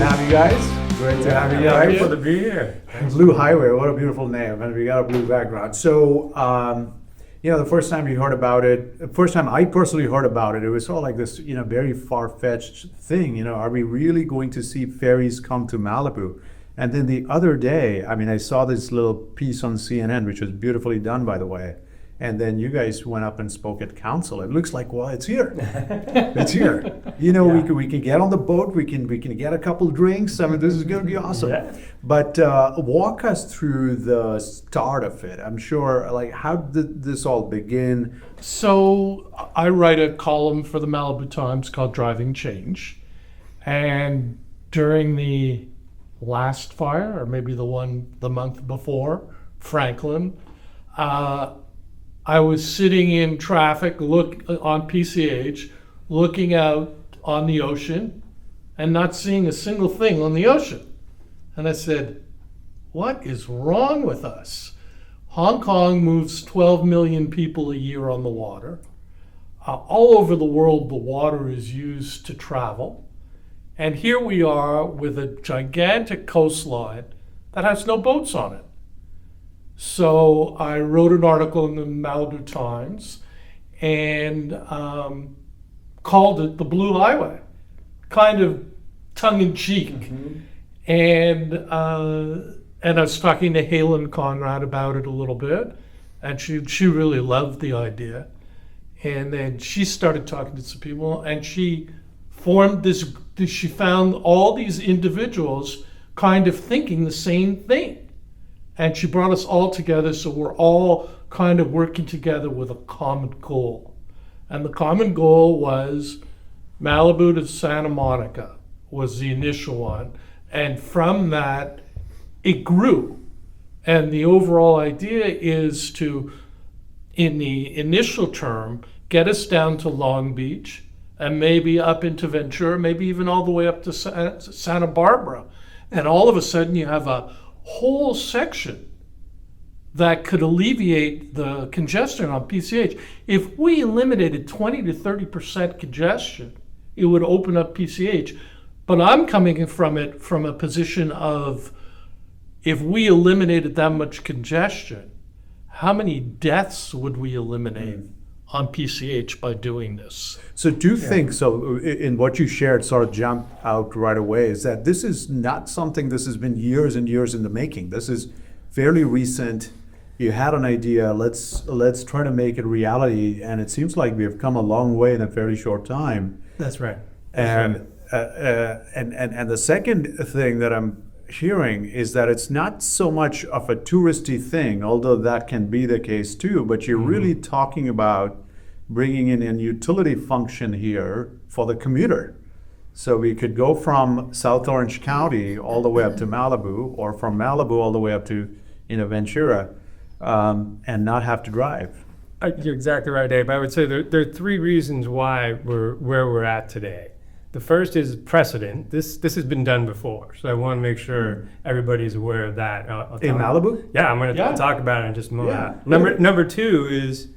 to have you guys. Great to have you guys. Thank you for being here. Blue Highway, what a beautiful name, and we got a blue background. So, the first time you heard about it, the first time I personally heard about it, it was all like this, very far-fetched thing. Are we really going to see ferries come to Malibu? And then the other day, I saw this little piece on CNN, which was beautifully done, by the way. And then you guys went up and spoke at council. It looks like, well, it's here. It's here. We can get on the boat. We can get a couple drinks. This is going to be awesome. Yeah. But walk us through the start of it. I'm sure, how did this all begin? So I write a column for the Malibu Times called Driving Change. And during the last fire, or maybe the month before, Franklin, I was sitting in traffic on PCH, looking out on the ocean and not seeing a single thing on the ocean. And I said, what is wrong with us? Hong Kong moves 12 million people a year on the water. All over the world, the water is used to travel. And here we are with a gigantic coastline that has no boats on it. So I wrote an article in the Malibu Times and called it the Blue Highway, kind of tongue-in-cheek. Mm-hmm. And I was talking to Helen Conrad about it a little bit, and she really loved the idea. And then she started talking to some people, and she formed this. She found all these individuals kind of thinking the same thing. And she brought us all together, so we're all kind of working together with a common goal. And the common goal was Malibu to Santa Monica was the initial one. And from that, it grew. And the overall idea is to, in the initial term, get us down to Long Beach and maybe up into Ventura, maybe even all the way up to Santa Barbara. And all of a sudden you have a whole section that could alleviate the congestion on PCH. If we eliminated 20 to 30% congestion, it would open up PCH. But I'm coming from it from a position of, if we eliminated that much congestion, how many deaths would we eliminate on PCH by doing this? So do you think, so in what you shared sort of jumped out right away, is that this is not something, this has been years and years in the making. This is fairly recent. You had an idea, let's try to make it reality, and it seems like we have come a long way in a very short time. That's right. And the second thing that I'm hearing is that it's not so much of a touristy thing, although that can be the case too, but you're really talking about bringing in a utility function here for the commuter. So we could go from South Orange County all the way up to Malibu, or from Malibu all the way up to Ventura, and not have to drive. You're exactly right, Dave. I would say there are three reasons why we're where we're at today. The first is precedent. This has been done before, so I want to make sure everybody's aware of that. In Malibu? Yeah, I'm going to talk about it in just a moment. Yeah. Number two is,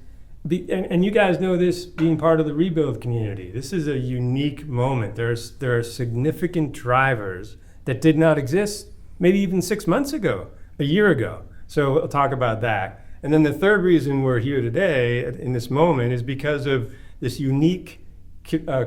and you guys know this being part of the rebuild community, this is a unique moment. There are significant drivers that did not exist maybe even 6 months ago, a year ago. So we'll talk about that. And then the third reason we're here today in this moment is because of this unique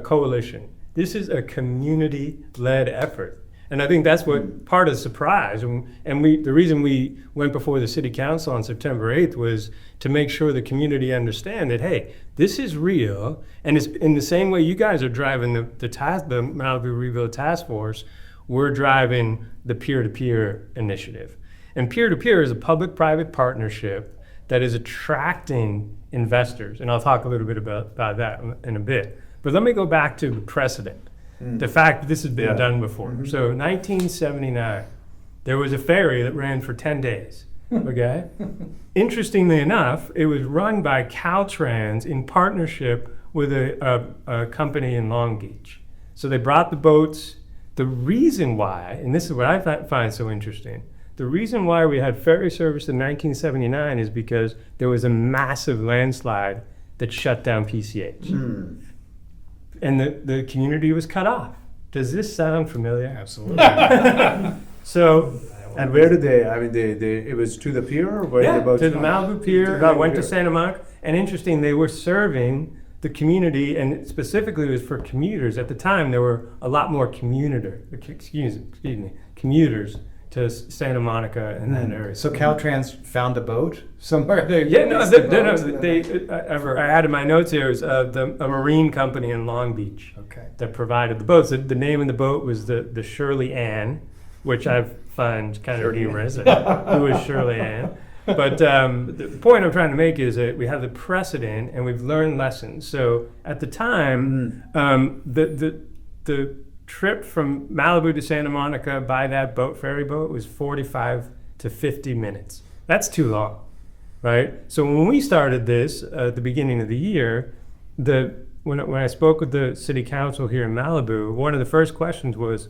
coalition. This is a community-led effort. And I think that's what part of the surprise. And the reason we went before the City Council on September 8th was to make sure the community understand that, hey, this is real. And it's in the same way you guys are driving the Malibu Rebuild Task Force, we're driving the peer-to-peer initiative. And peer-to-peer is a public-private partnership that is attracting investors. And I'll talk a little bit about that in a bit. But let me go back to the precedent, the fact that this has been done before. Mm-hmm. So 1979, there was a ferry that ran for 10 days, okay? Interestingly enough, it was run by Caltrans in partnership with a company in Long Beach. So they brought the boats. The reason why, and this is what I find so interesting, the reason why we had ferry service in 1979 is because there was a massive landslide that shut down PCH. And the community was cut off Does this sound familiar? Absolutely. So, And where did they? I mean, it was to the pier, or where yeah, the boats to the went? Malibu Pier. To the I Malibu went to Pier. Santa Monica, and interesting, they were serving the community, and specifically it was for commuters. At the time, there were a lot more commuters to Santa Monica and that area. So Caltrans found a boat somewhere. Yeah, no, I added my notes here. It was a marine company in Long Beach Okay. that provided the boats. The name of the boat was the Shirley Ann, which I find kind of humorous. Who is Shirley Ann? But the point I'm trying to make is that we have the precedent and we've learned lessons. So at the time, the trip from Malibu to Santa Monica by that ferry boat was 45 to 50 minutes. That's too long, right? So when we started this at the beginning of the year, when I spoke with the city council here in Malibu, one of the first questions was,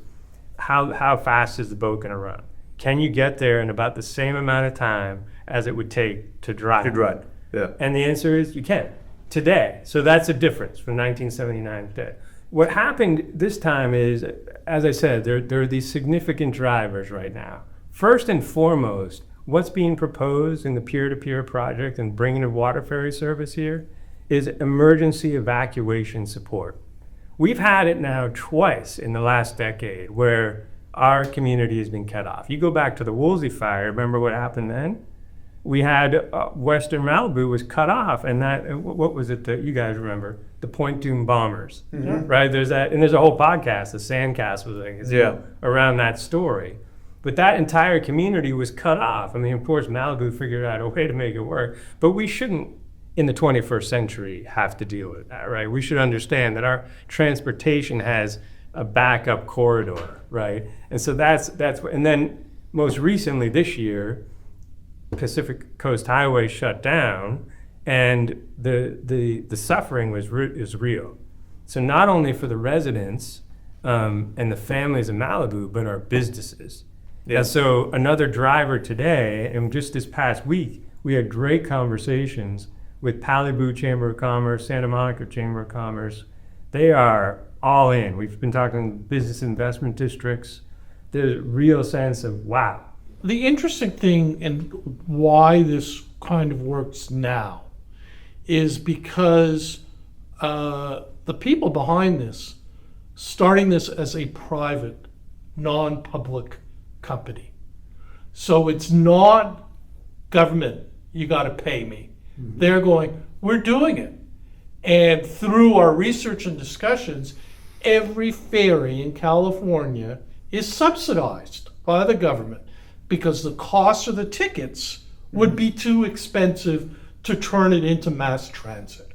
how fast is the boat going to run? Can you get there in about the same amount of time as it would take to drive? To drive, yeah. And the answer is you can today. So that's a difference from 1979 to today. What happened this time is, as I said, there are these significant drivers right now. First and foremost, what's being proposed in the peer-to-peer project and bringing a water ferry service here is emergency evacuation support. We've had it now twice in the last decade where our community has been cut off. You go back to the Woolsey fire, remember what happened then? We had Western Malibu was cut off, and what was it that you guys remember? The Point Doom bombers, right? There's that, and there's a whole podcast, the Sandcastle thing, around that story. But that entire community was cut off. I mean, of course, Malibu figured out a way to make it work, but we shouldn't, in the 21st century, have to deal with that, right? We should understand that our transportation has a backup corridor, right? And so that's and then most recently this year, Pacific Coast Highway shut down, and the suffering is real. So not only for the residents and the families of Malibu, but our businesses. Yeah. And so another driver today, and just this past week, we had great conversations with Malibu Chamber of Commerce, Santa Monica Chamber of Commerce. They are all in. We've been talking business investment districts. There's a real sense of, wow. The interesting thing and why this kind of works now is because the people behind this, starting this as a private, non-public company. So it's not government, you got to pay me. Mm-hmm. They're going, we're doing it. And through our research and discussions, every ferry in California is subsidized by the government because the cost of the tickets would be too expensive to turn it into mass transit.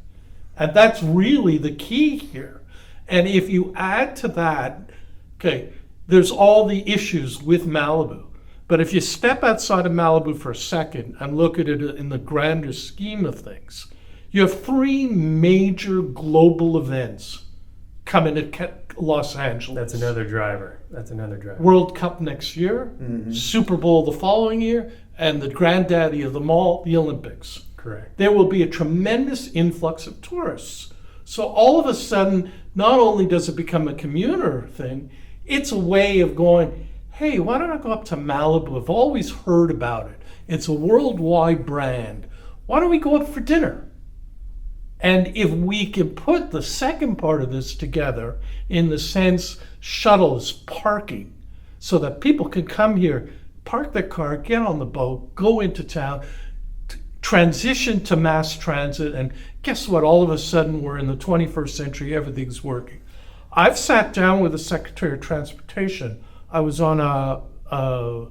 And that's really the key here. And if you add to that, okay, there's all the issues with Malibu. But if you step outside of Malibu for a second and look at it in the grander scheme of things, you have three major global events coming to Los Angeles. That's another driver. World Cup next year, Super Bowl the following year, and the granddaddy of them all, the Olympics. Correct. There will be a tremendous influx of tourists. So all of a sudden, not only does it become a commuter thing, it's a way of going, hey, why don't I go up to Malibu? I've always heard about it. It's a worldwide brand. Why don't we go up for dinner? And if we can put the second part of this together in the sense shuttles, parking, so that people can come here, park their car, get on the boat, go into town, transition to mass transit, and guess what? All of a sudden, we're in the 21st century, everything's working. I've sat down with the Secretary of Transportation. I was at a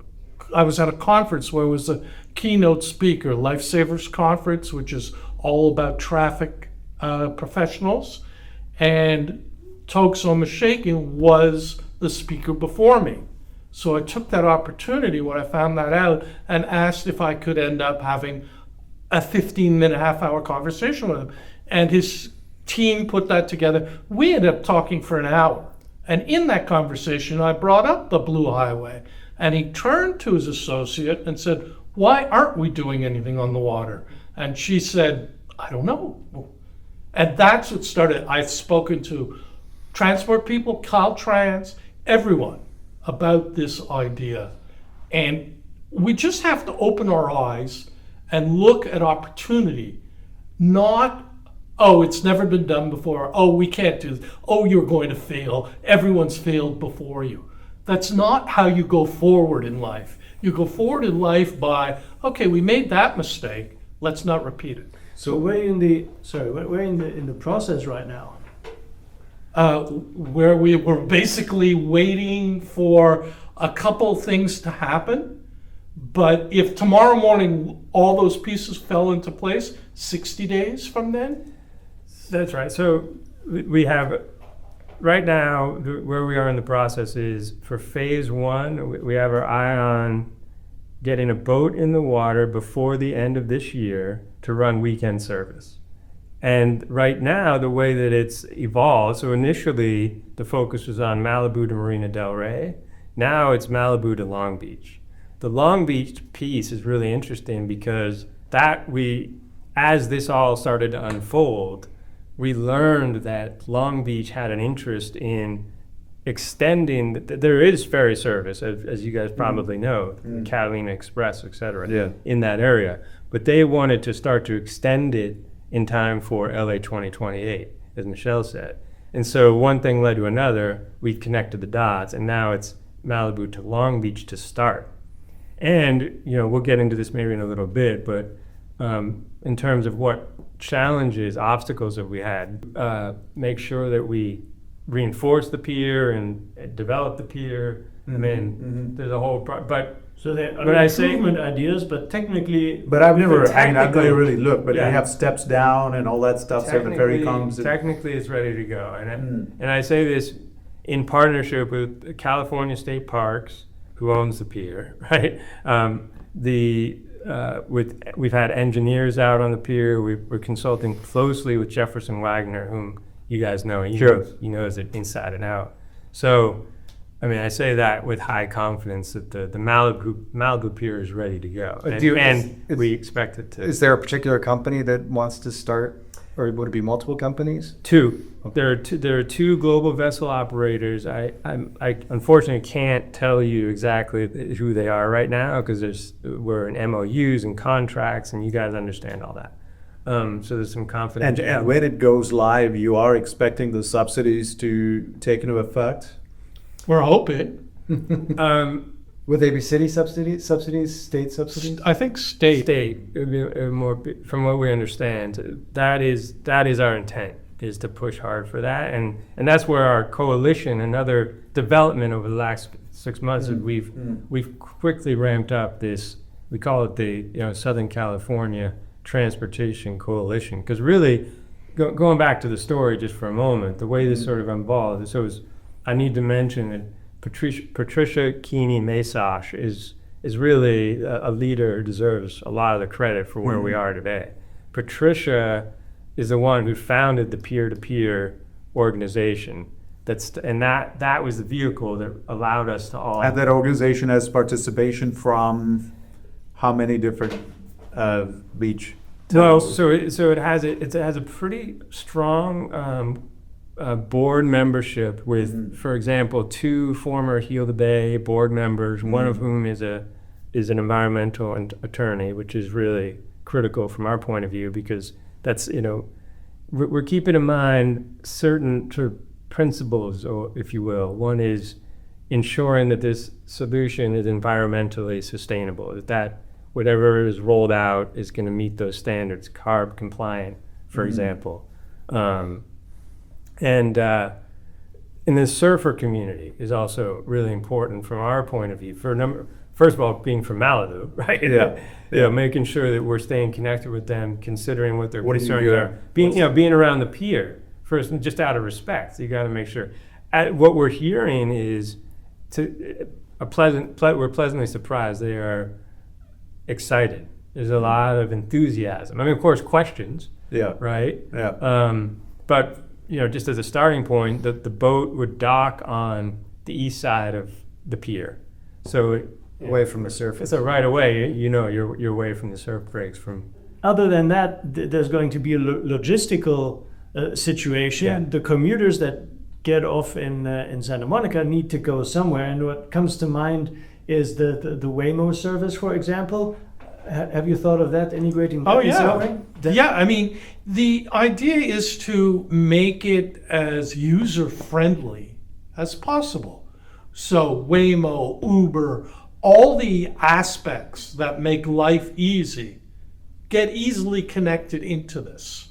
conference where I was a keynote speaker, Lifesavers Conference, which is all about traffic professionals, and Tokso Mishaken was the speaker before me. So I took that opportunity when I found that out and asked if I could end up having a 15-minute, half-hour conversation with him. And his team put that together. We ended up talking for an hour. And in that conversation, I brought up the Blue Highway. And he turned to his associate and said, why aren't we doing anything on the water? And she said, I don't know. And that's what started. I've spoken to transport people, Caltrans, everyone about this idea. And we just have to open our eyes and look at opportunity, not, oh, it's never been done before, oh, we can't do this, oh, you're going to fail, everyone's failed before you. That's not how you go forward in life. You go forward in life by, okay, we made that mistake, let's not repeat it. So we're in the process right now. Where we were basically waiting for a couple things to happen. But if tomorrow morning all those pieces fell into place, 60 days from then? That's right. So we have, right now, where we are in the process is for phase one, we have our eye on getting a boat in the water before the end of this year to run weekend service. And right now, the way that it's evolved, so initially the focus was on Malibu to Marina Del Rey. Now it's Malibu to Long Beach. The Long Beach piece is really interesting because as this all started to unfold, we learned that Long Beach had an interest in extending, there is ferry service, as you guys probably know, Catalina Express, et cetera, in that area. But they wanted to start to extend it in time for LA 2028, as Michel said. And so one thing led to another, we connected the dots, and now it's Malibu to Long Beach to start. And, we'll get into this maybe in a little bit, but in terms of what challenges, obstacles that we had, make sure that we reinforce the pier and develop the pier. I mean, there's a whole, So there are But I say- improvement ideas, but technically, But I've never, But I've never technically- really looked, but Yeah. they have steps down and all that stuff, so the ferry comes. Technically, it's ready to go. And I say this in partnership with California State Parks, who owns the pier, right? We've had engineers out on the pier. We're consulting closely with Jefferson Wagner, whom you guys know. He knows it inside and out. So, I mean, I say that with high confidence that the Malibu Pier is ready to go, we expect it to. Is there a particular company that wants to start, or would it be multiple companies? Two. There are two global vessel operators. I unfortunately can't tell you exactly who they are right now because we're in MOUs and contracts, and you guys understand all that. So there's some confidence. And when it goes live, you are expecting the subsidies to take into effect? We're hoping. Would they be city subsidies, state subsidies? I think state. More from what we understand, that is our intent, is to push hard for that, and that's where our coalition and other development over the last 6 months is we've quickly ramped up this. We call it the Southern California Transportation Coalition, because really going back to the story just for a moment, the way this sort of evolved. So I need to mention that Patricia, Keeney, Maischoss is really a leader who deserves a lot of the credit for where we are today. Patricia is the one who founded the peer-to-peer organization. That was the vehicle that allowed us to all. And that organization has participation from how many different beach? Well, so it has a pretty strong board membership with, for example, 2 former Heal the Bay board members, one of whom is an environmental attorney, which is really critical from our point of view because that's we're keeping in mind certain sort of principles, or if you will. One is ensuring that this solution is environmentally sustainable, that whatever is rolled out is going to meet those standards, CARB compliant, for example. And the surfer community is also really important from our point of view. First of all, being from Malibu, right? Yeah. Making sure that we're staying connected with them, considering what their concerns are. Being around the pier first, just out of respect. So you got to make sure. What we're hearing is we're pleasantly surprised. They are excited. There's a lot of enthusiasm. I mean, of course, questions. Yeah. Right. Yeah. But just as a starting point, the boat would dock on the east side of the pier, so Away from the surface. So right away, you're away from the surf breaks. other than that, there's going to be a logistical situation. Yeah. The commuters that get off in Santa Monica need to go somewhere, and what comes to mind is the Waymo service, for example. Have you thought of that, integrating that Oh, in some yeah. way? That- Yeah, I mean, the idea is to make it as user-friendly as possible. So Waymo, Uber, all the aspects that make life easy get easily connected into this.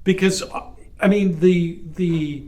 Because, I mean, the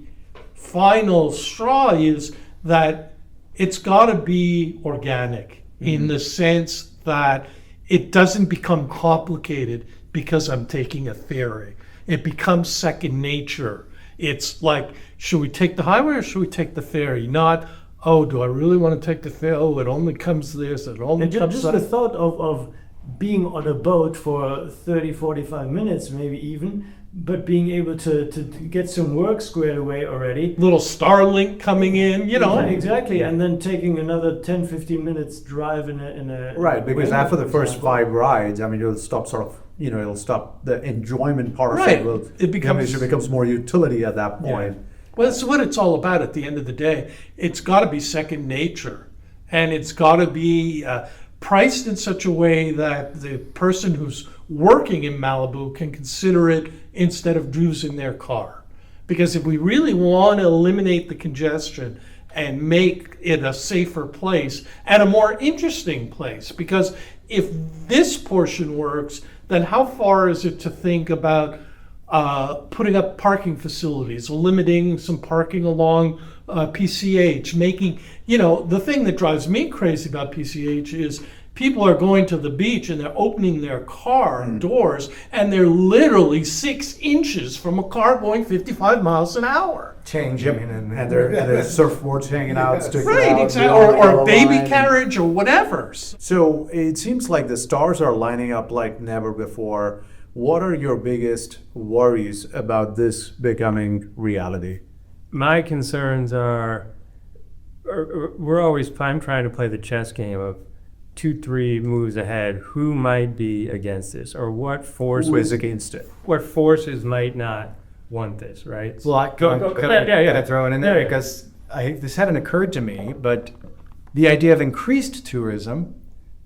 final straw is that it's got to be organic in the sense that it doesn't become complicated because I'm taking a ferry. It becomes second nature. It's like, should we take the highway or should we take the ferry? Not, oh, do I really want to take the ferry? Oh, it only comes this, it only And comes just that. the thought of being on a boat for 30, 45 minutes, maybe even, but being able to get some work squared away already. Little Starlink coming in, you know. Exactly, and then taking another 10, 15 minutes drive in a Right, because Waymo, after the for first example. 5 rides, I mean, it'll stop sort of, it'll stop the enjoyment part of Right. it. Will, It becomes- it becomes more utility at that point. Well, that's what it's all about at the end of the day. It's got to be second nature. And it's got to be priced in such a way that the person who's working in Malibu can consider it instead of using their car. Because if we really want to eliminate the congestion and make it a safer place and a more interesting place, because if this portion works, then how far is it to think about putting up parking facilities, limiting some parking along PCH, making, the thing that drives me crazy about PCH is people are going to the beach and they're opening their car doors and they're literally 6 inches from a car going 55 miles an hour. Changing and And there's surfboards hanging out, sticking Right, out, exactly. beyond the Or yellow a baby line. carriage or whatever. So it seems like the stars are lining up like never before. What are your biggest worries about this becoming reality? My concerns are I'm trying to play the chess game of 2-3 moves ahead. Who might be against this, or what Who is against it? what forces might not want this, right? Well, Go- could I, yeah, yeah. could I throw it in there? Yeah. Because this hadn't occurred to me, but the idea of increased tourism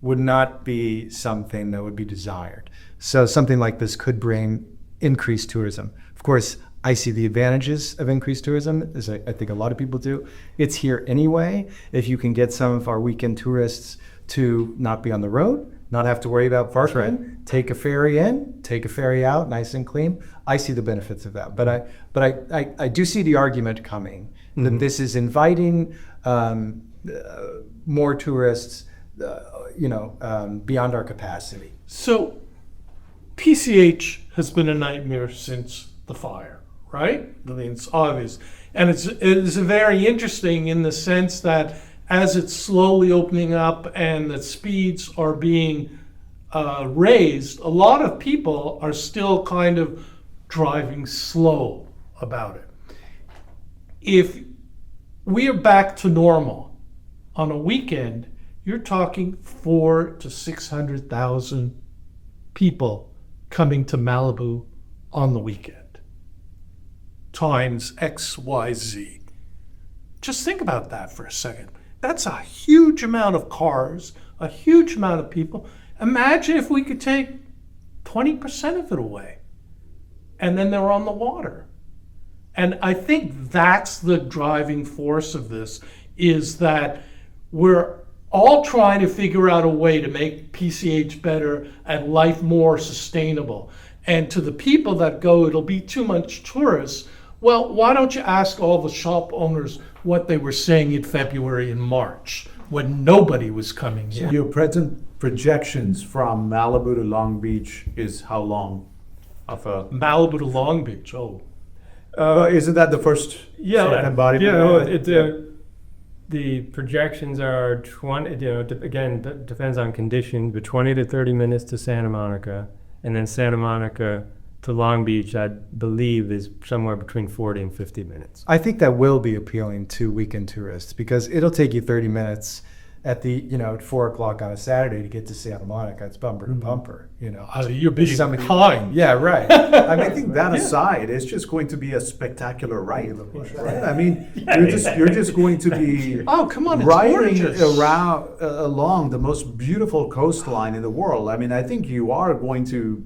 would not be something that would be desired. So something like this could bring increased tourism. Of course, I see the advantages of increased tourism, as I think a lot of people do. It's here anyway. If you can get some of our weekend tourists to not be on the road, not have to worry about parking, take a ferry in, take a ferry out, nice and clean, I see the benefits of that. But I do see the argument coming that this is inviting more tourists, beyond our capacity. So PCH has been a nightmare since the fire, right? I mean, it's obvious. And it's very interesting in the sense that as it's slowly opening up and the speeds are being raised, a lot of people are still kind of driving slow about it. If we are back to normal on a weekend, you're talking 400,000 to 600,000 people coming to Malibu on the weekend, times X, Y, Z. Just think about that for a second. That's a huge amount of cars, a huge amount of people. Imagine if we could take 20% of it away, and then they're on the water. And I think that's the driving force of this, is that we're all trying to figure out a way to make PCH better and life more sustainable. And to the people that go, it'll be too much tourists. Well, why don't you ask all the shop owners what they were saying in February and March when nobody was coming here? Your present projections from Malibu to Long Beach is how long of a? Malibu to Long Beach, oh. Isn't that the first sort of embodiment? The projections are 20. Again, depends on conditions, but 20 to 30 minutes to Santa Monica, and then Santa Monica to Long Beach, I believe, is somewhere between 40 and 50 minutes. I think that will be appealing to weekend tourists because it'll take you 30 minutes at the, at 4 o'clock on a Saturday to get to Santa Monica. It's bumper to bumper, You're being Somebody- kind. Yeah, right. I think that aside, it's just going to be a spectacular ride, right? I mean, you're just going to be Oh, come on, it's riding gorgeous. around along the most beautiful coastline in the world. I mean, I think you are going to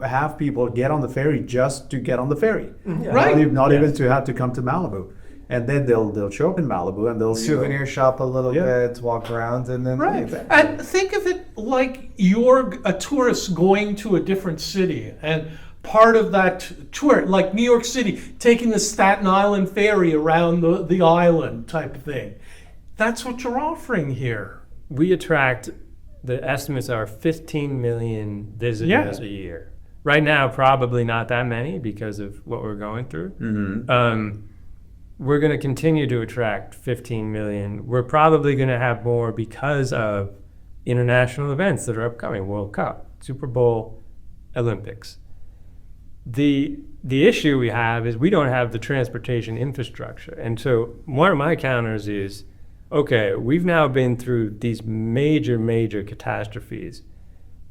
have people get on the ferry just to get on the ferry, Right. Not even to have to come to Malibu, and then they'll show up in Malibu and they'll Souvenir shop a little Yeah. bit, walk around, and then Right. leave. And think of it like you're a tourist going to a different city. And part of that tour, like New York City, taking the Staten Island ferry around the island type of thing. That's what you're offering here. We attract, the estimates are 15 million visitors Yeah. a year. Right now, probably not that many because of what we're going through. We're going to continue to attract 15 million. We're probably going to have more because of international events that are upcoming: World Cup, Super Bowl, Olympics. The issue we have is we don't have the transportation infrastructure. And so one of my counters is, okay, we've now been through these major catastrophes.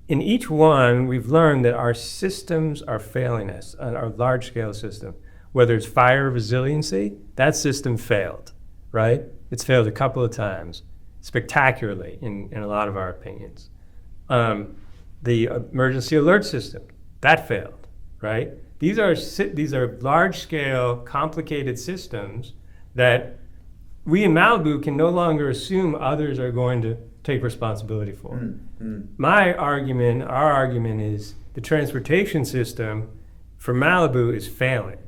In each one, we've learned that our systems are failing us, our large-scale system. Whether it's fire resiliency, that system failed, right? It's failed a couple of times, spectacularly in a lot of our opinions. The emergency alert system, that failed, right? These are large-scale, complicated systems that we in Malibu can no longer assume others are going to take responsibility for. My argument, our argument is the transportation system for Malibu is failing.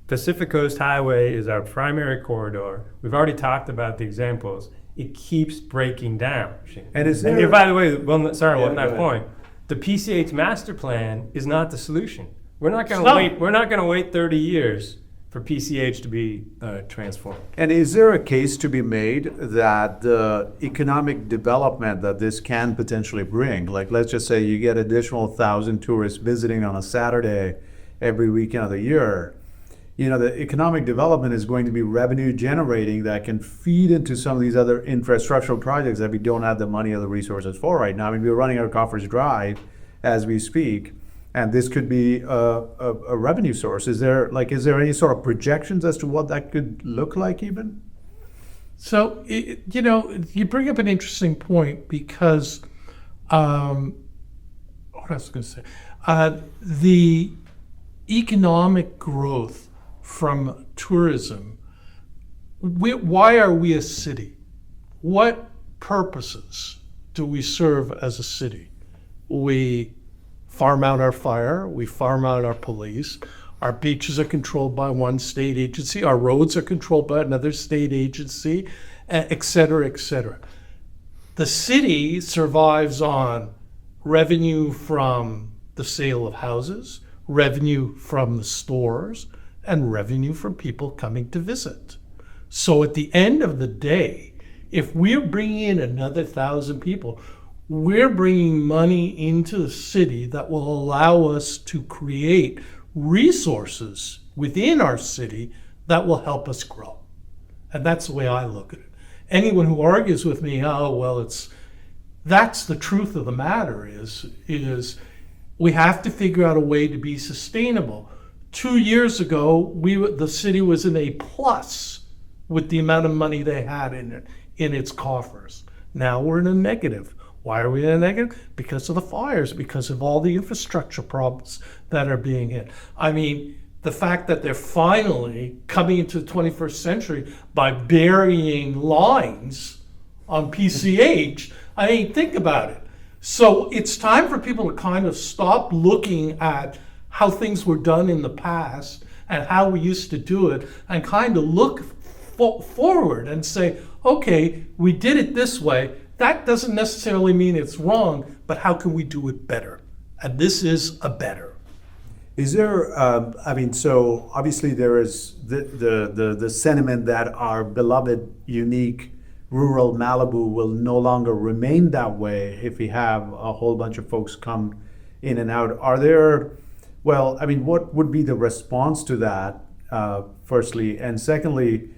Pacific Coast Highway is our primary corridor. We've already talked about the examples. It keeps breaking down. And is there? By the way, one go that ahead. point, the PCH master plan is not the solution. We're not going It's to not. wait. We're not going to wait 30 years for PCH to be transformed. And is there a case to be made that the economic development that this can potentially bring, like let's just say you get additional 1,000 tourists visiting on a Saturday every weekend of the year, the economic development is going to be revenue generating that can feed into some of these other infrastructural projects that we don't have the money or the resources for right now. I mean, we're running our coffers dry as we speak. And this could be a revenue source. Is there any sort of projections as to what that could look like even? So, you bring up an interesting point because, what I was going to say, the economic growth from tourism, why are we a city? What purposes do we serve as a city? We farm out our fire, we farm out our police, our beaches are controlled by one state agency, our roads are controlled by another state agency, et cetera, et cetera. The city survives on revenue from the sale of houses, revenue from the stores, and revenue from people coming to visit. So at the end of the day, if we're bringing in another 1,000 people, we're bringing money into the city that will allow us to create resources within our city that will help us grow. And that's the way I look at it. Anyone who argues with me, that's the truth of the matter is we have to figure out a way to be sustainable. 2 years ago, the city was in a plus with the amount of money they had in its coffers. Now we're in a negative. Why are we in a negative? Because of the fires, because of all the infrastructure problems that are being hit. I mean, the fact that they're finally coming into the 21st century by burying lines on PCH, think about it. So it's time for people to kind of stop looking at how things were done in the past and how we used to do it and kind of look forward and say, okay, we did it this way. That doesn't necessarily mean it's wrong, but how can we do it better? And this is a better. Is there, so obviously there is the sentiment that our beloved, unique, rural Malibu will no longer remain that way if we have a whole bunch of folks come in and out. What would be the response to that, firstly? And secondly,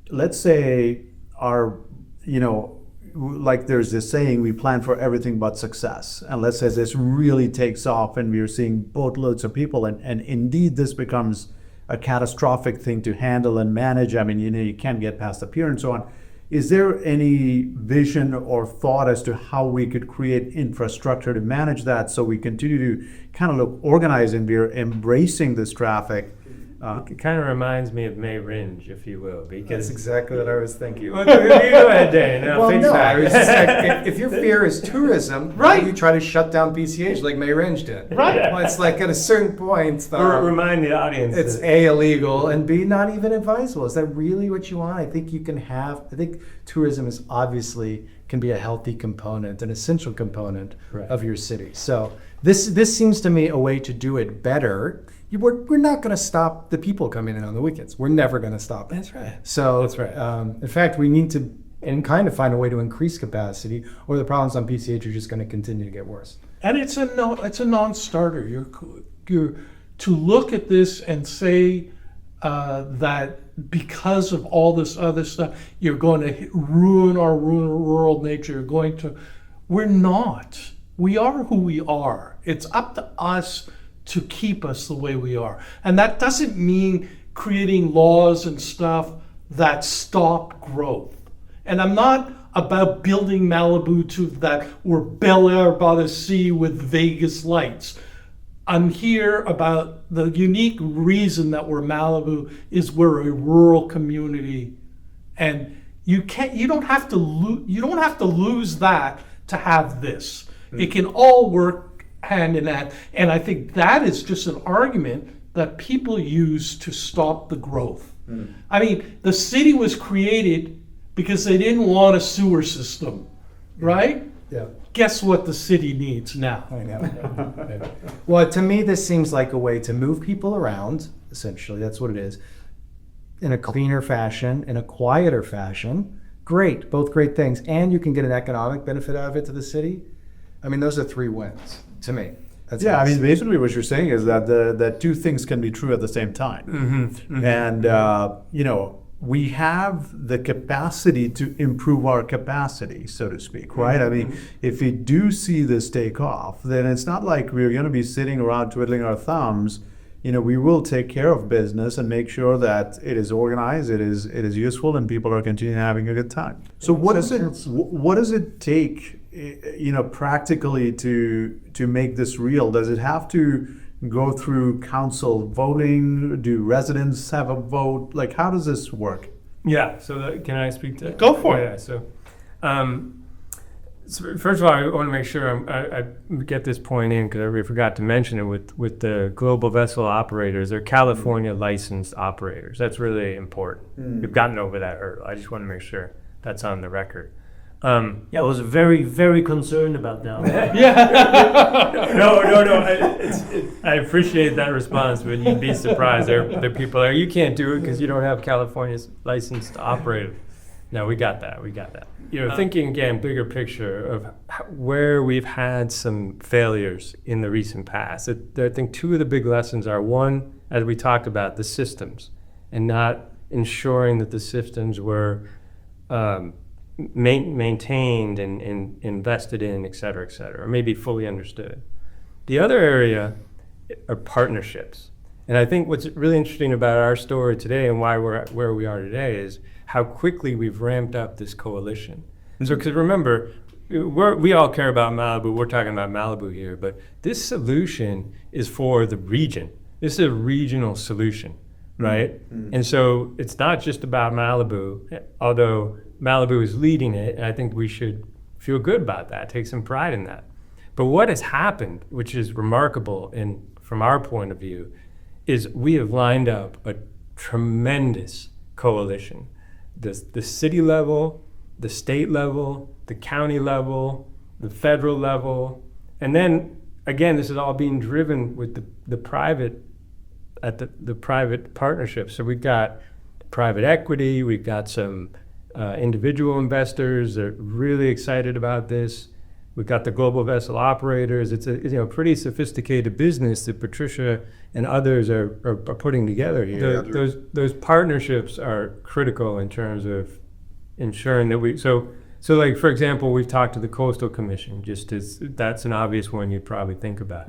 let's say our like there's this saying, we plan for everything but success. And let's say this really takes off and we're seeing boatloads of people, and indeed this becomes a catastrophic thing to handle and manage. I mean, you can't get past the pier and so on. Is there any vision or thought as to how we could create infrastructure to manage that so we continue to kind of look organized and we're embracing this traffic? It kind of reminds me of May Ringe, if you will, That's because exactly what I was thinking. Well, you go ahead, Dan. Well, think no, back. I was just like, if your fear is tourism, Right. you try to shut down PCH like May Range did. Right. Well, it's like at a certain point, Remind the audience. it's that- A, illegal, and B, not even advisable. Is that really what you want? I think I think tourism is obviously can be a healthy component, an essential component Right. of your city. So this seems to me a way to do it better. We're not going to stop the people coming in on the weekends. We're never going to stop it. That's right. So That's right. In fact, we need to kind of find a way to increase capacity, or the problems on PCH are just going to continue to get worse. And it's a non-starter. You're to look at this and say that because of all this other stuff, you're going to ruin our rural nature. We're not. We are who we are. It's up to us to keep us the way we are. And that doesn't mean creating laws and stuff that stop growth. And I'm not about building Malibu to that we're Bel Air by the sea with Vegas lights. I'm here about the unique reason that we're Malibu is we're a rural community, and you don't have to lose that to have this. It can all work hand in hand, and I think that is just an argument that people use to stop the growth. I mean, the city was created because they didn't want a sewer system, right? Yeah. Guess what the city needs now? I know. Well, to me, this seems like a way to move people around, essentially. That's what it is. In a cleaner fashion, in a quieter fashion. Great, both great things. And you can get an economic benefit out of it to the city. I mean, those are 3 wins to me. That's Yeah, how I I mean, see it. basically what you're saying is that that two things can be true at the same time. And, we have the capacity to improve our capacity, so to speak, right? I mean, if we do see this take off, then it's not like we're going to be sitting around twiddling our thumbs. We will take care of business and make sure that it is organized, it is useful, and people are continuing having a good time. So what does it take, practically to make this real? Does it have to go through council voting? Do residents have a vote? Like, how does this work? Yeah. So can I speak to? Go for it. Yeah. So, so first of all, I want to make sure I get this point in because I forgot to mention it with the global vessel operators. They're California licensed operators. That's really important. We've gotten over that hurdle. I just want to make sure that's on the record. Yeah, I was very, very concerned about that. No. I appreciate that response, but you'd be surprised. There are people there. You can't do it because you don't have California's licensed operator. No, we got that. Thinking again, bigger picture of where we've had some failures in the recent past. I think 2 of the big lessons are, one, as we talked about, the systems, and not ensuring that the systems were maintained and invested in, et cetera, or maybe fully understood. The other area are partnerships. And I think what's really interesting about our story today and why we're where we are today is how quickly we've ramped up this coalition. So, because remember, we all care about Malibu. We're talking about Malibu here, but this solution is for the region. This is a regional solution, right? And so it's not just about Malibu, although Malibu is leading it, and I think we should feel good about that, take some pride in that. But what has happened, which is remarkable from our point of view, is we have lined up a tremendous coalition. The city level, the state level, the county level, the federal level, and then again, this is all being driven with the private partnerships. So we've got private equity, we've got some individual investors that are really excited about this. We've got the global vessel operators. It's a pretty sophisticated business that Patricia and others are putting together here. Those partnerships are critical in terms of ensuring that so like, for example, we've talked to the Coastal Commission, just as that's an obvious one you'd probably think about.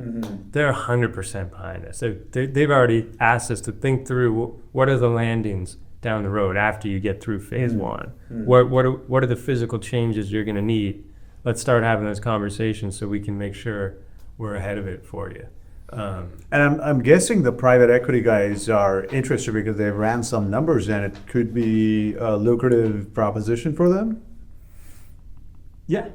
They're 100% behind us. They've already asked us to think through what are the landings down the road after you get through phase one. What are the physical changes you're going to need? Let's start having those conversations so we can make sure we're ahead of it for you. And I'm guessing the private equity guys are interested because they ran some numbers and it could be a lucrative proposition for them. Yeah.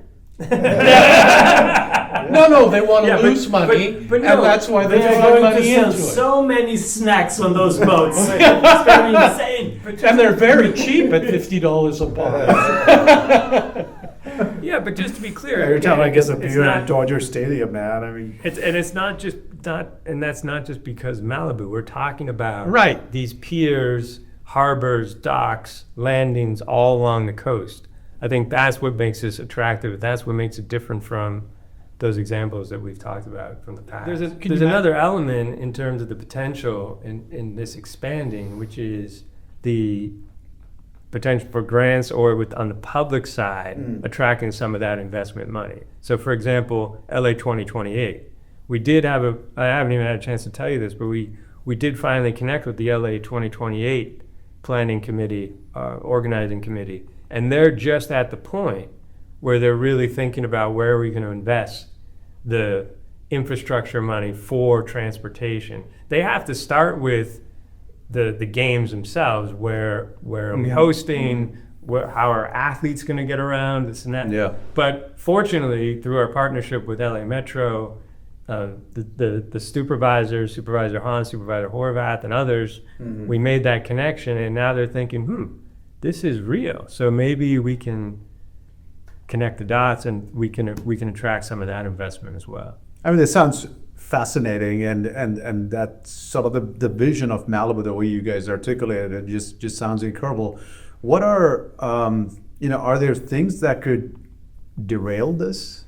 No, they want to Yeah, lose money, but and no, that's why they They're throw going money to sell into it. so many snacks on those boats. It's going to be insane. And they're very cheap at $50 a pop. Yeah, but just to be clear, Every time I get a it's beer not- at Dodger Stadium, man, I mean. It's not and that's not just because Malibu. We're talking about Right. these piers, harbors, docks, landings all along the coast. I think that's what makes this attractive. That's what makes it different from those examples that we've talked about from the past. There's another element in terms of the potential in this expanding, which is the potential for grants or on the public side, attracting some of that investment money. So for example, LA 2028, I haven't even had a chance to tell you this, but we did finally connect with the LA 2028 planning committee, organizing committee, and they're just at the point where they're really thinking about where are we going to invest the infrastructure money for transportation. They have to start with the games themselves, where are we hosting, how are athletes going to get around, this and that. Yeah. But fortunately, through our partnership with LA Metro, the Supervisor Hahn, Supervisor Horvath, and others, we made that connection, and now they're thinking, this is real. So maybe we can connect the dots, and we can attract some of that investment as well. I mean, it sounds fascinating, and that's sort of the vision of Malibu, the way you guys articulated it, just sounds incredible. What are are there things that could derail this?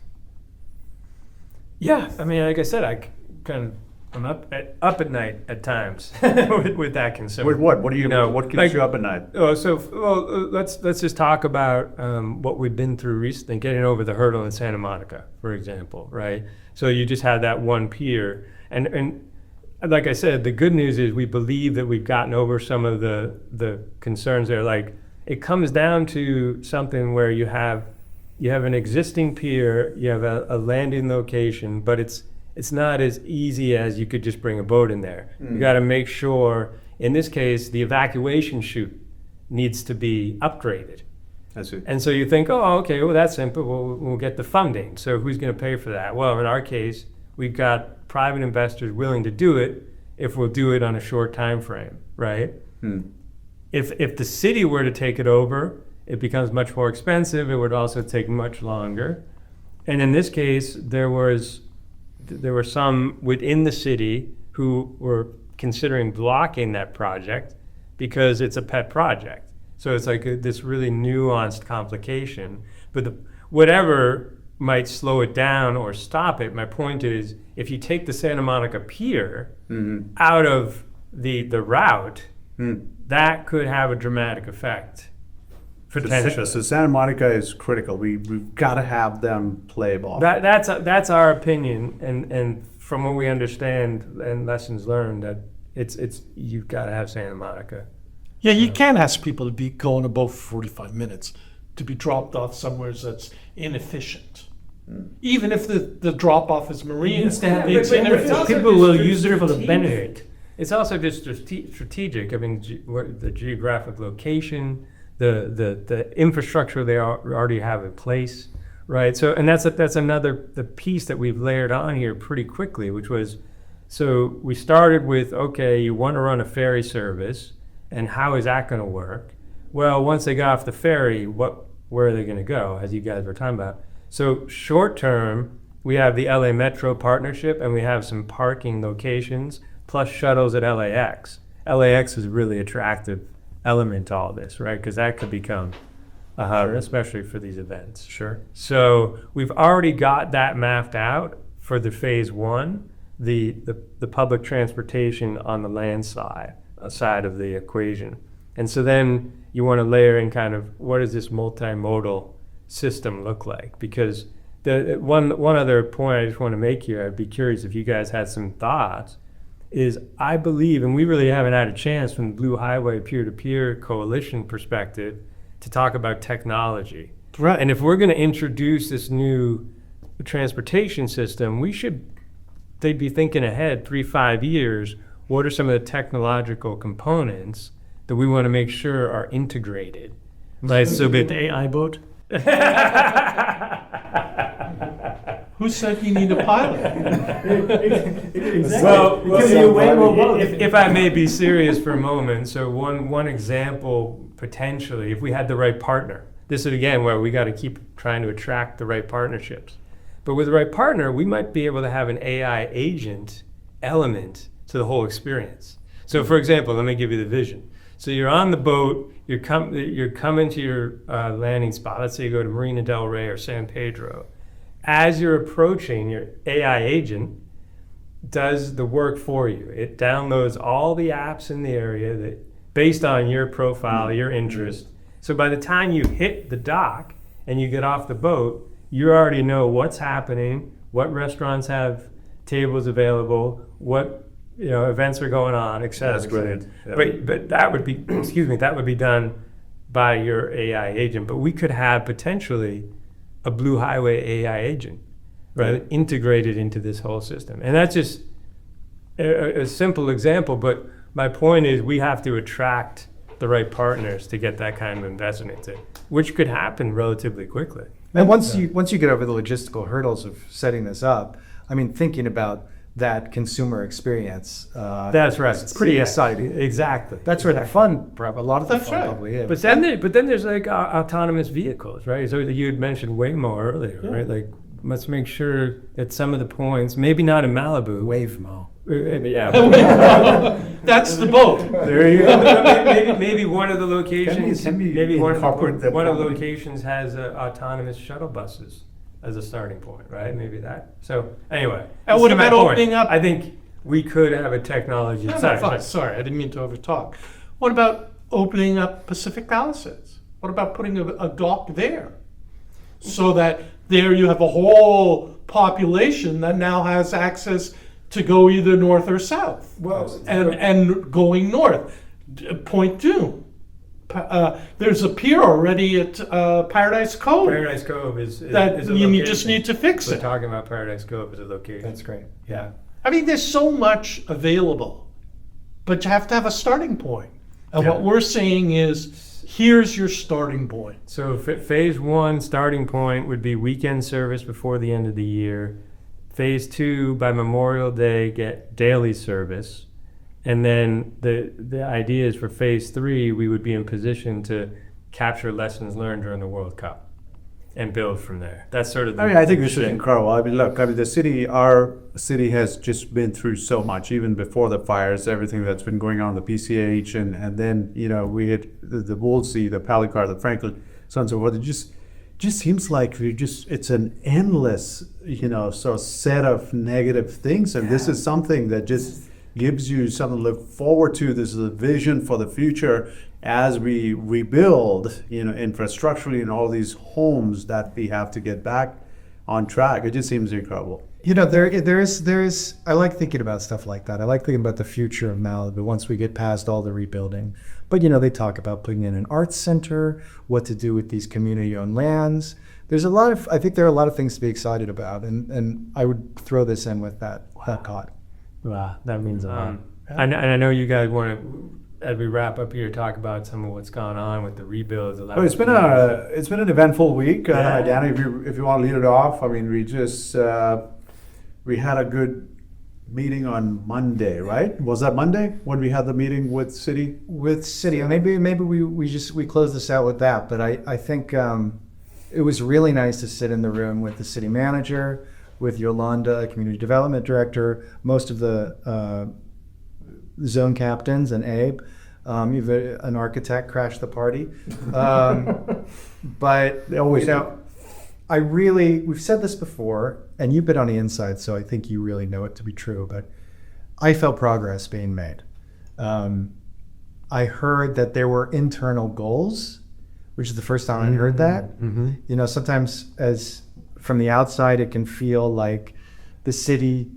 Yeah, I mean, like I said, I'm up at night at times with that concern. With what? What do you know, what keeps like- you up at night? Let's just talk about what we've been through recently, getting over the hurdle in Santa Monica, for example, right? So you just had that one pier, and like I said, the good news is we believe that we've gotten over some of the concerns there. Like, it comes down to something where you have an existing pier, you have a landing location, but it's not as easy as you could just bring a boat in there. You got to make sure, in this case, the evacuation chute needs to be upgraded. I see. And so you think, oh, okay, well, that's simple. We'll get the funding. So who's going to pay for that? Well, in our case, we've got private investors willing to do it if we'll do it on a short time frame, right? If the city were to take it over, it becomes much more expensive. It would also take much longer. And in this case, there were some within the city who were considering blocking that project because it's a pet project. So it's like this really nuanced complication. But whatever might slow it down or stop it, my point is, if you take the Santa Monica Pier out of the route, that could have a dramatic effect. Potentially. So Santa Monica is critical. We've got to have them play ball. That's our opinion, and from what we understand and lessons learned, that it's you've got to have Santa Monica. Yeah, you can't ask people to be going above 45 minutes to be dropped off somewhere that's inefficient. Even if the drop-off is marine, it's inefficient. People will use it for the benefit. It's also just strategic. I mean, the geographic location, the infrastructure they already have in place, right? So, and that's the piece that we've layered on here pretty quickly, which was, so we started with, okay, you want to run a ferry service, and how is that going to work? Well, once they got off the ferry, where are they going to go, as you guys were talking about? So short term, we have the LA Metro partnership, and we have some parking locations, plus shuttles at LAX. LAX is a really attractive element to all this, right? Because that could become a hub, especially for these events. Sure. So we've already got that mapped out for the phase one, the public transportation on the land side of the equation. And so then you want to layer in kind of what does this multimodal system look like? Because the one other point I just want to make here, I'd be curious if you guys had some thoughts, is I believe, and we really haven't had a chance from the Blue Highway peer-to-peer coalition perspective to talk about technology. Right. And if we're going to introduce this new transportation system, they'd be thinking ahead 3-5 years. What are some of the technological components that we want to make sure are integrated? Right. So The AI boat. Who said you need a pilot? Well, It gives you way more boat. if I may be serious for a moment, so one example potentially, if we had the right partner, this is again where we got to keep trying to attract the right partnerships. But with the right partner, we might be able to have an AI agent element to the whole experience. So for example, let me give you the vision. So you're on the boat, you're coming to your landing spot. Let's say you go to Marina del Rey or San Pedro. As you're approaching, your AI agent does the work for you. It downloads all the apps in the area that, based on your profile, your interest. So by the time you hit the dock and you get off the boat, you already know what's happening, what restaurants have tables available, what events are going on, etc. That's brilliant. Yeah. But that would be, that would be done by your AI agent. But we could have potentially a Blue Highway AI agent, right, integrated into this whole system. And that's just a simple example, but my point is we have to attract the right partners to get that kind of investment into, which could happen relatively quickly. And once you get over the logistical hurdles of setting this up, I mean, thinking about that consumer experience. That's right. It's pretty exciting. Exactly. That's where the fun, a lot of the That's fun right. probably is. But then there's like autonomous vehicles, right? So you had mentioned Waymo earlier, right? Like, let's make sure that some of the points, maybe not in Malibu. Wavemo. Yeah. That's the boat. There you go. Maybe one of the locations. Can we Maybe one of incorporate the the locations has autonomous shuttle buses as a starting point, right? Maybe that. So anyway, And what to my about point. opening up? I think we could have a technology. Sorry, I didn't mean to overtalk. What about opening up Pacific Palisades? What about putting a dock there? So that there you have a whole population that now has access to go either north or south. Well, and going north. Point Doom. There's a pier already at Paradise Cove Paradise Cove is that is a you location. just need to fix We're it. talking about Paradise Cove as a location. That's great. Yeah. I mean, there's so much available, but you have to have a starting point. And Yeah. what we're saying is, here's your starting point. So phase one starting point would be weekend service before the end of the year. Phase two, by Memorial Day, get daily service. And then the idea is for phase three, we would be in position to capture lessons learned during the World Cup and build from there. That's sort of the I think this is shape. incredible. I mean, look, our city has just been through so much, even before the fires, everything that's been going on, the PCH, and then, we had the Woolsey, the Palicar, the Franklin, so on and so forth. It just seems like it's an endless, sort of set of negative things. And this is something that just gives you something to look forward to. This is a vision for the future as we rebuild, infrastructurally in all these homes that we have to get back on track. It just seems incredible. There is. I like thinking about stuff like that. I like thinking about the future of Malibu once we get past all the rebuilding. But they talk about putting in an arts center, what to do with these community-owned lands. I think there are a lot of things to be excited about, and I would throw this in with that thought. Wow, that means a lot. And I know you guys want to, as we wrap up here, talk about some of what's gone on with the rebuilds. It's been an eventful week. Danny, if you want to lead it off, I mean, we had a good meeting on Monday, right? Was that Monday when we had the meeting with City? With City, maybe we close this out with that. But I think it was really nice to sit in the room with the city manager, with Yolanda, community development director, most of the zone captains, and Abe. You've an architect crash the party. But They always we've said this before, and you've been on the inside, so I think you really know it to be true, but I felt progress being made. I heard that there were internal goals, which is the first time I heard that. You know, sometimes as from the outside, it can feel like the city,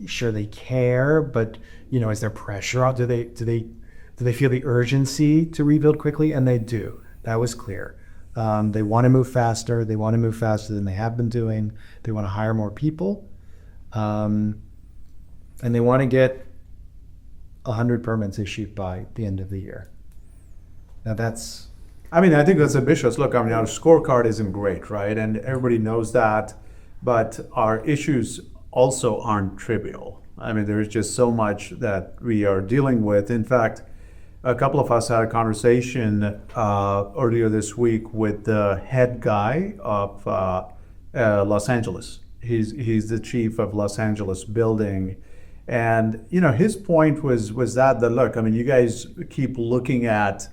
sure they care, but you know, is there pressure on? Do they feel the urgency to rebuild quickly? And they do. That was clear. They want to move faster. They want to move faster than they have been doing. They want to hire more people, and they want to get 100 permits issued by the end of the year. Now that's. I mean, I think that's ambitious. Look, I mean, our scorecard isn't great, right? And everybody knows that, but our issues also aren't trivial. I mean, there's just so much that we are dealing with. In fact, a couple of us had a conversation earlier this week with the head guy of Los Angeles. He's the chief of Los Angeles building. And, you know, his point was that look, I mean, you guys keep looking at,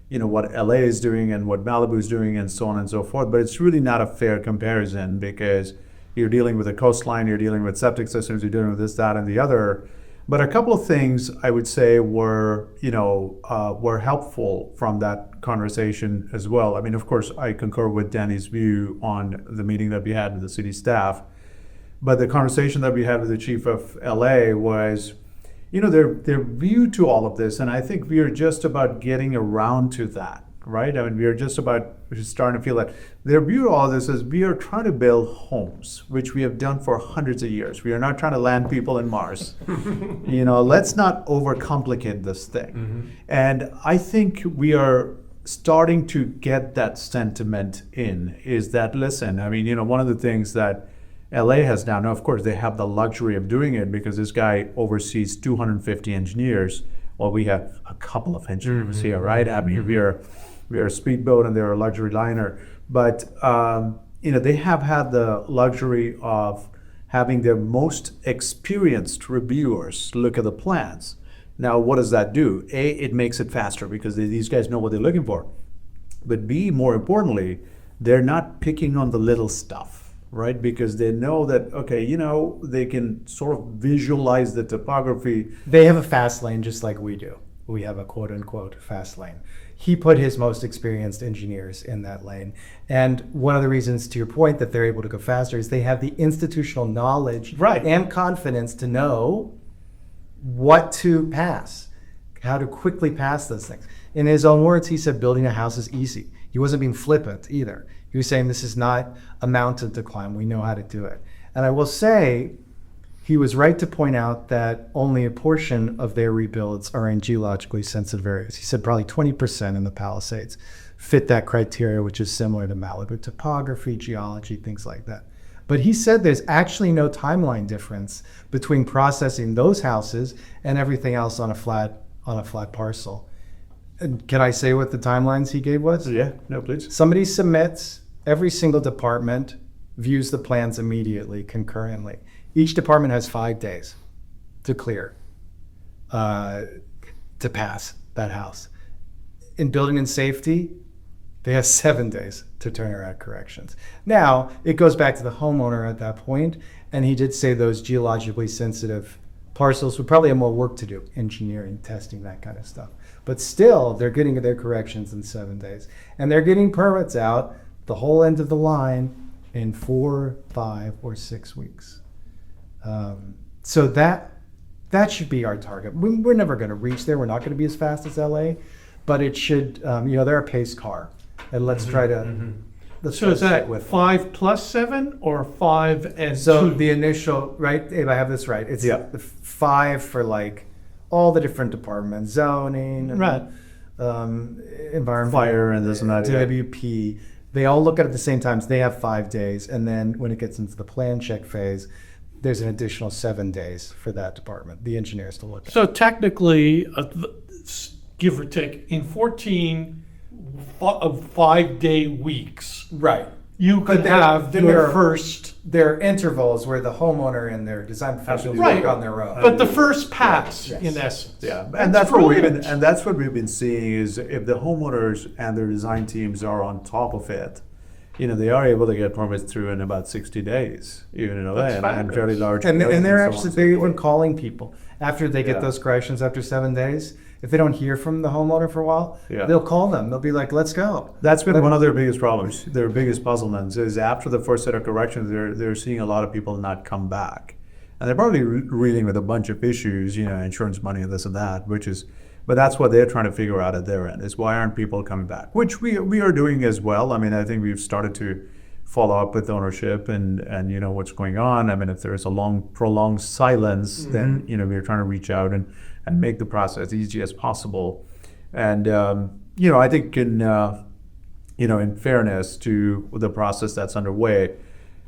you know, what LA is doing and what Malibu is doing and so on and so forth, but it's really not a fair comparison because you're dealing with a coastline, you're dealing with septic systems, you're dealing with this, that, and the other. But a couple of things I would say were helpful from that conversation as well. I mean, of course, I concur with Danny's view on the meeting that we had with the city staff. But the conversation that we had with the chief of LA was, you know, their view to all of this, and I think we are just about getting around to that, right? I mean, we are just starting to feel that their view to all this is we are trying to build homes, which we have done for hundreds of years. We are not trying to land people in Mars. You know, let's not overcomplicate this thing. And I think we are starting to get that sentiment in, is that, listen, I mean, you know, one of the things that LA has now, of course, they have the luxury of doing it because this guy oversees 250 engineers. Well, we have a couple of engineers here, right? I mean, we are a speedboat and they're a luxury liner. But, you know, they have had the luxury of having their most experienced reviewers look at the plans. Now, what does that do? A, it makes it faster because these guys know what they're looking for. But B, more importantly, they're not picking on the little stuff. Right, because they know that, okay, you know, they can sort of visualize the topography. They have a fast lane just like we do. We have a quote unquote fast lane. He put his most experienced engineers in that lane. And one of the reasons, to your point, that they're able to go faster is they have the institutional knowledge and confidence to know what to pass, how to quickly pass those things. In his own words, he said building a house is easy. He wasn't being flippant either. He was saying this is not a mountain to climb. We know how to do it. And I will say, he was right to point out that only a portion of their rebuilds are in geologically sensitive areas. He said probably 20% in the Palisades fit that criteria, which is similar to Malibu topography, geology, things like that. But he said there's actually no timeline difference between processing those houses and everything else on a flat parcel. And can I say what the timelines he gave was? Yeah, no, please. Somebody submits, every single department views the plans immediately, concurrently. Each department has 5 days to clear, to pass that house. In building and safety, they have 7 days to turn around corrections. Now, it goes back to the homeowner at that point, and he did say those geologically sensitive parcels would probably have more work to do, engineering, testing, that kind of stuff. But still, they're getting their corrections in 7 days. And they're getting permits out the whole end of the line in 4, 5, or 6 weeks. So that should be our target. We're never going to reach there. We're not going to be as fast as LA, but it should, you know, they're a pace car. And let's try to, let's So try is to that stick with 5 plus 7 or 5 and So 2? the initial, right, Abe, I have this right. It's Yeah. the 5 for like all the different departments, zoning, and, Right. environment, Fire and this and that, yeah. DWP. They all look at it at the same time. So they have 5 days. And then when it gets into the plan check phase, there's an additional 7 days for that department, the engineers to look at. So technically, give or take, in 14 5-day weeks, Right. you could But have there your are- first, There are intervals where the homeowner and their design professionals Right. work on their own. but the first pass, Yes. in essence. Yeah, and that's what brilliant. we've been seeing is if the homeowners and their design teams are on top of it, they are able to get permits through in about 60 days, even in LA, That's and fairly fabulous. large. And buildings they're so on actually and so they're forth. even calling people after they get Yeah. those corrections after 7 days. If they don't hear from the homeowner for a while, Yeah. they'll call them. They'll be like, "Let's go." That's been one of their biggest problems. Their biggest puzzlements is after the first set of corrections, they're seeing a lot of people not come back, and they're probably reeling with a bunch of issues, insurance money and this and that, but that's what they're trying to figure out at their end is why aren't people coming back? Which we are doing as well. I mean, I think we've started to follow up with ownership and what's going on. I mean, if there's a long prolonged silence, then we're trying to reach out and make the process as easy as possible. And I think in fairness to the process that's underway,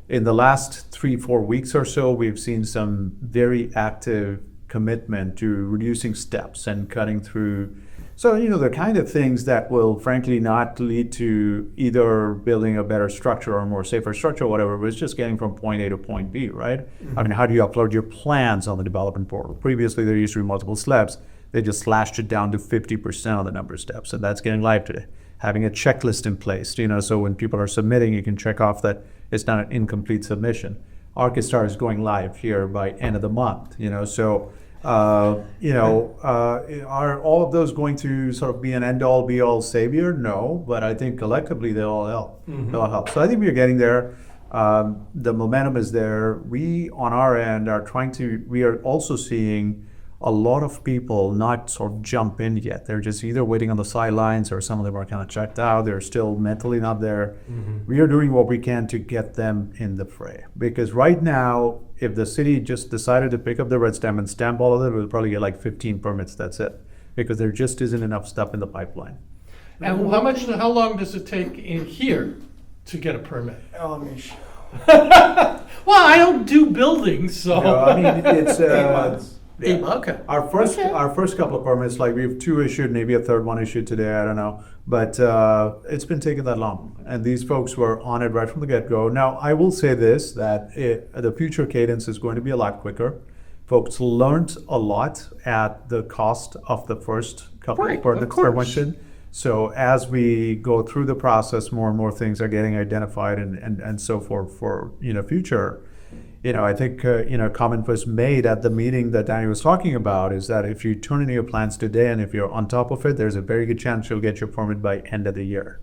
in the last 3-4 weeks or so, we've seen some very active commitment to reducing steps and cutting through. So, the kind of things that will frankly not lead to either building a better structure or a more safer structure or whatever, but it's just getting from point A to point B, right? I mean, how do you upload your plans on the development portal? Previously, there used to be multiple steps. They just slashed it down to 50% of the number of steps, and that's getting live today. Having a checklist in place, so when people are submitting, you can check off that it's not an incomplete submission. Orchestra is going live here by end of the month, so are all of those going to sort of be an end-all, be-all savior? No, but I think collectively they all help. They all help. So I think we're getting there. The momentum is there. We, on our end, we are also seeing a lot of people not sort of jump in yet. They're just either waiting on the sidelines or some of them are kind of checked out. They're still mentally not there. We are doing what we can to get them in the fray. Because right now, if the city just decided to pick up the red stamp and stamp all of it, we'll probably get like 15 permits, that's it. Because there just isn't enough stuff in the pipeline. And how long does it take in here to get a permit? Oh, Michel. Well, I don't do buildings, so. I mean, it's 8 months. Okay. Our first couple of permits, like we have 2 issued, maybe a third one issued today, I don't know. But it's been taking that long. And these folks were on it right from the get-go. Now, I will say this, that the future cadence is going to be a lot quicker. Folks learned a lot at the cost of the first couple Right, of permits of that went course. in. So as we go through the process, more and more things are getting identified and so forth for future. I think a comment was made at the meeting that Danny was talking about is that if you turn in your plans today and if you're on top of it, there's a very good chance you'll get your permit by end of the year.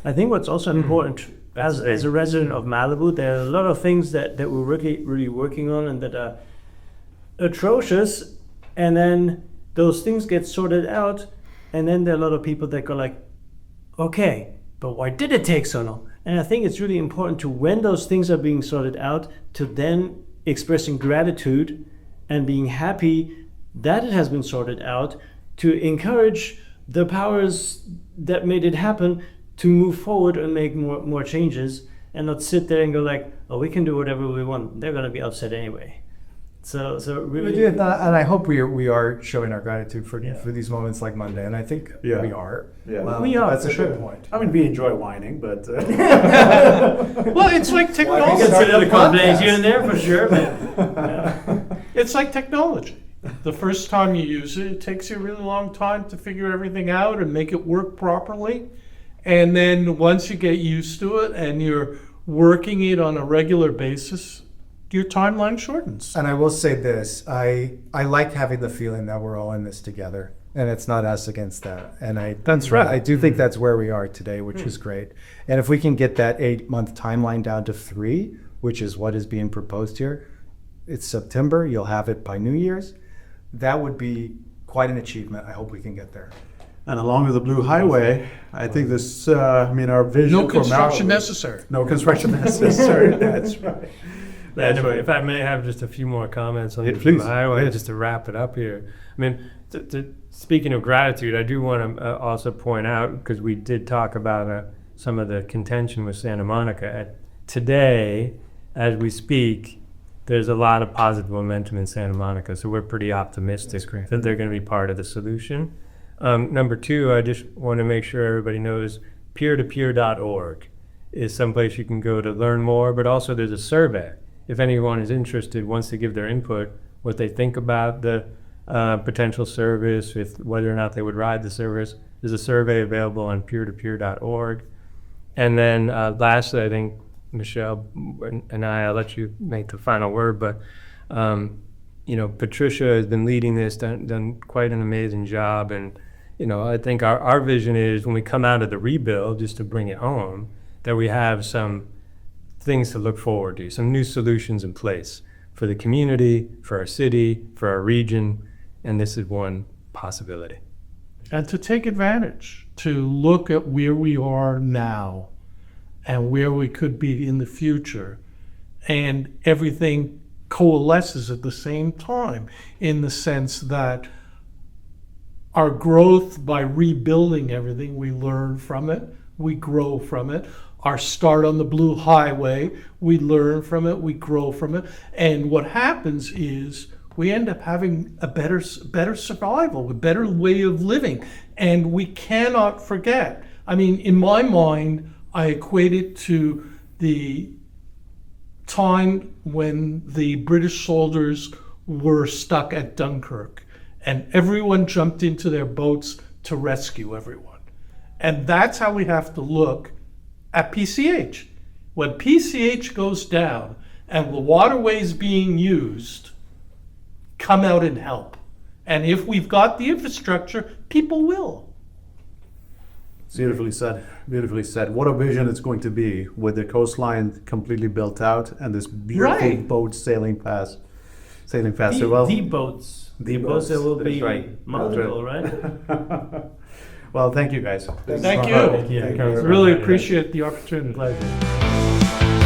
I think what's also important as a resident of Malibu, there are a lot of things that we're really working on and that are atrocious, and then those things get sorted out, and then there are a lot of people that go like, okay, but why did it take so long? And I think it's really important to, when those things are being sorted out, to then expressing gratitude and being happy that it has been sorted out, to encourage the powers that made it happen to move forward and make more changes, and not sit there and go like, oh, we can do whatever we want. They're going to be upset anyway. So really, And I hope we are showing our gratitude for Yeah. these moments like Monday, and I think Yeah. we are. Yeah. We are, That's for a sure. good point. I mean, we enjoy whining, but Well, it's like we technology. get a little complaints podcast. here and there for sure. But, It's like technology. The first time you use it, it takes you a really long time to figure everything out and make it work properly. And then once you get used to it and you're working it on a regular basis, your timeline shortens. And I will say this: I like having the feeling that we're all in this together, and it's not us against that. And That's right. I do think that's where we are today, which is great. And if we can get that 8-month timeline down to 3, which is what is being proposed here, it's September. You'll have it by New Year's. That would be quite an achievement. I hope we can get there. and along with the Blue Highway, I think this. Our vision. No for construction Malibu- necessary. No construction necessary. That's right. That's Anyway, right. if I may have just a few more comments on Yeah, the please. highway, Please. just to wrap it up here. I mean, speaking of gratitude, I do want to also point out, because we did talk about some of the contention with Santa Monica. Today, as we speak, there's a lot of positive momentum in Santa Monica, so we're pretty optimistic that they're going to be part of the solution. Number 2, I just want to make sure everybody knows peer-to-peer.org is someplace you can go to learn more, but also there's a survey. If anyone is interested, wants to give their input, what they think about the potential service, with whether or not they would ride the service, there's a survey available on peer-to-peer.org. And then lastly, I think Michelle and I'll let you make the final word, but Patricia has been leading this, done quite an amazing job. And, I think our vision is when we come out of the rebuild, just to bring it home, that we have some things to look forward to, some new solutions in place for the community, for our city, for our region, and this is one possibility. And to take advantage, to look at where we are now and where we could be in the future, and everything coalesces at the same time in the sense that our growth by rebuilding everything, we learn from it, we grow from it. Our start on the Blue Highway, we learn from it, we grow from it. And what happens is we end up having a better survival, a better way of living. And we cannot forget. I mean, in my mind, I equate it to the time when the British soldiers were stuck at Dunkirk and everyone jumped into their boats to rescue everyone. And that's how we have to look at PCH. When PCH goes down and the waterways being used, come out and help. And if we've got the infrastructure, people will. Beautifully said. Beautifully said. What a vision it's going to be with the coastline completely built out and this beautiful Right. boat sailing past. The boats. The Because there will boats, be that's right. multiple, right? Well, thank you guys. Thank you. Thank you. Really appreciate the opportunity. Pleasure.